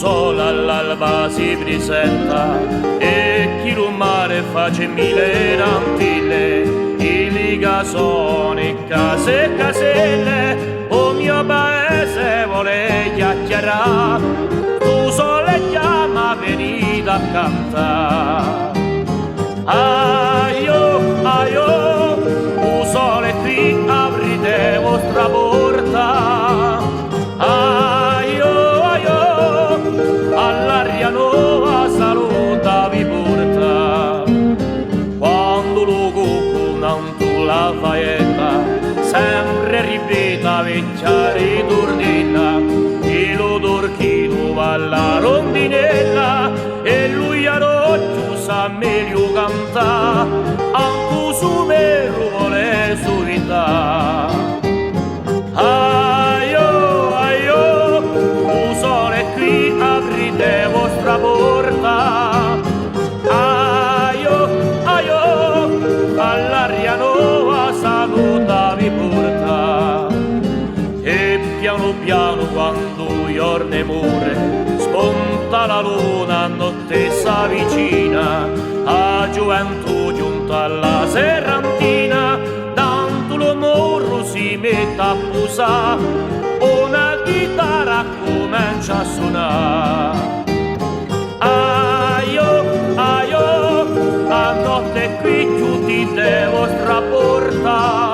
sole all'alba si presenta e chi lo mare face mille rampille, i gasoni, case e caselle, o mio paese vuole chiacchierare, tu sole chiama venite a cantare. Aio, aio, tu sole qui aprite vostra porta, aio, aio, all'aria nuova saluta vi porta. Quando lo cucco non tu la faetta, sempre ripeta vecchia ritornella, e lo dorchino va alla rondinella, e lui a rocchio sa meglio cantà, anche su mero vuole surità. Aio, aio, tu sole qui aprite vostra porta, aio, aio, all'aria nuova saluta vi porta. E piano piano quando giorno muore, spunta la luna, notte s'avvicina, a gioventù giunta alla serrantina, tanto lo morro si mette a posare, una chitarra comincia a suonare. Aio, aio, a notte qui chiudite vostra porta,